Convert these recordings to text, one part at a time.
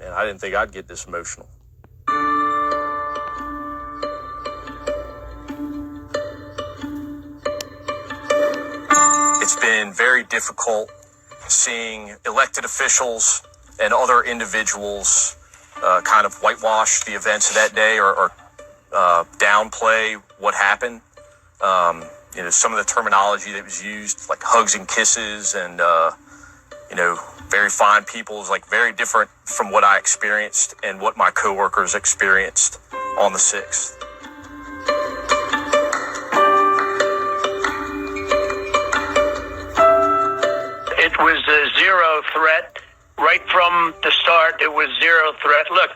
and I didn't think I'd get this emotional. It's been very difficult seeing elected officials and other individuals kind of whitewash the events of that day or downplay what happened. Some of the terminology that was used, like hugs and kisses and, very fine people, is like very different from what I experienced and what my coworkers experienced on the 6th. It was a zero threat. Right from the start, it was zero threat. Look,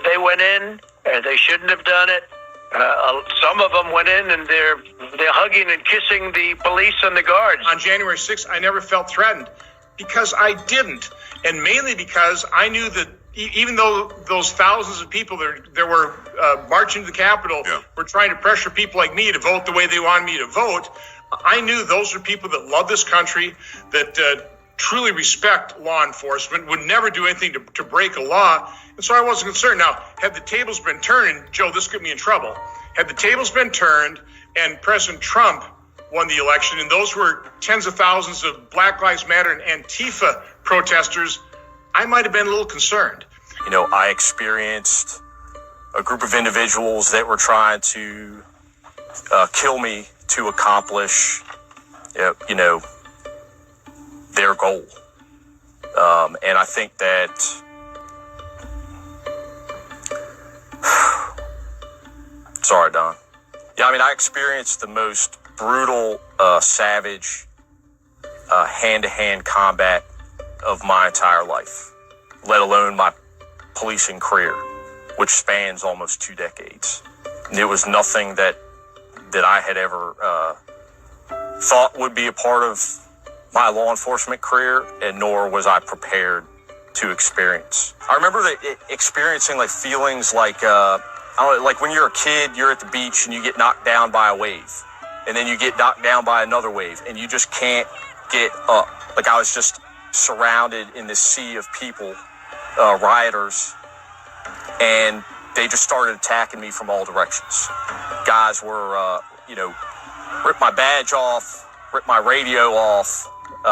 they went in, they shouldn't have done it. Some of them went in and they're hugging and kissing the police and the guards. On January 6th, I never felt threatened because I didn't. And mainly because I knew that even though those thousands of people there were marching to the Capitol were trying to pressure people like me to vote the way they wanted me to vote, I knew those are people that love this country, that truly respect law enforcement, would never do anything to break a law. And so I wasn't concerned. Now, had the tables been turned, and Joe, this got me in trouble. Had the tables been turned and President Trump won the election, and those were tens of thousands of Black Lives Matter and Antifa protesters, I might have been a little concerned. I experienced a group of individuals that were trying to kill me to accomplish, their goal. And I think that sorry, Don. I experienced the most brutal, savage, hand-to-hand combat of my entire life, let alone my policing career, which spans almost 2 decades. And it was nothing that I had ever thought would be a part of my law enforcement career, and nor was I prepared to experience. I remember experiencing feelings like when you're a kid, you're at the beach and you get knocked down by a wave, and then you get knocked down by another wave, and you just can't get up. I was just surrounded in this sea of people, rioters, and they just started attacking me from all directions. Guys were, ripped my badge off, ripped my radio off,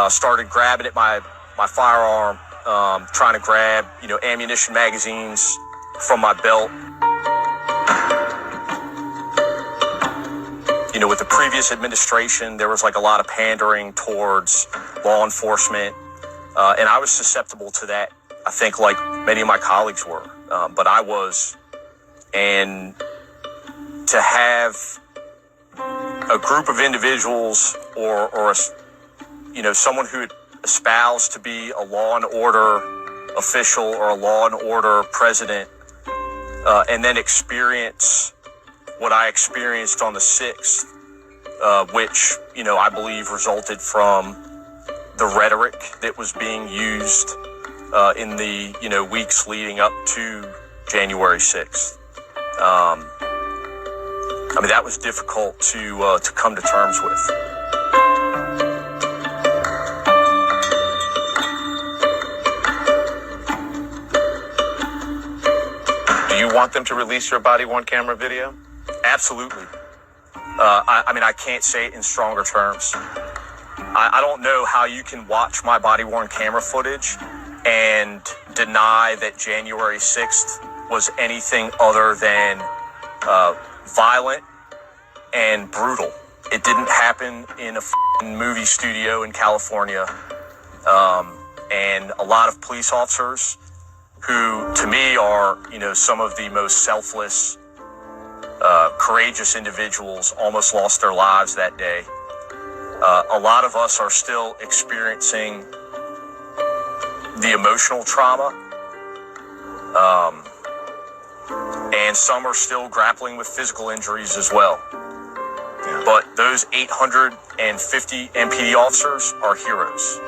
started grabbing at my firearm, trying to grab, ammunition magazines from my belt. With the previous administration, there was a lot of pandering towards law enforcement, and I was susceptible to that, I think, like many of my colleagues were, but I was. And to have a group of individuals or someone who espoused to be a law and order official or a law and order president, and then experience what I experienced on the 6th, which, I believe resulted from the rhetoric that was being used in the, weeks leading up to January 6th. That was difficult to come to terms with. Do you want them to release your body-worn camera video? Absolutely. I can't say it in stronger terms. I don't know how you can watch my body-worn camera footage and deny that January 6th was anything other than violent and brutal. It didn't happen in a movie studio in California. And a lot of police officers who, to me, are, some of the most selfless, courageous individuals almost lost their lives that day. A lot of us are still experiencing the emotional trauma. And some are still grappling with physical injuries as well. But those 850 MPD officers are heroes.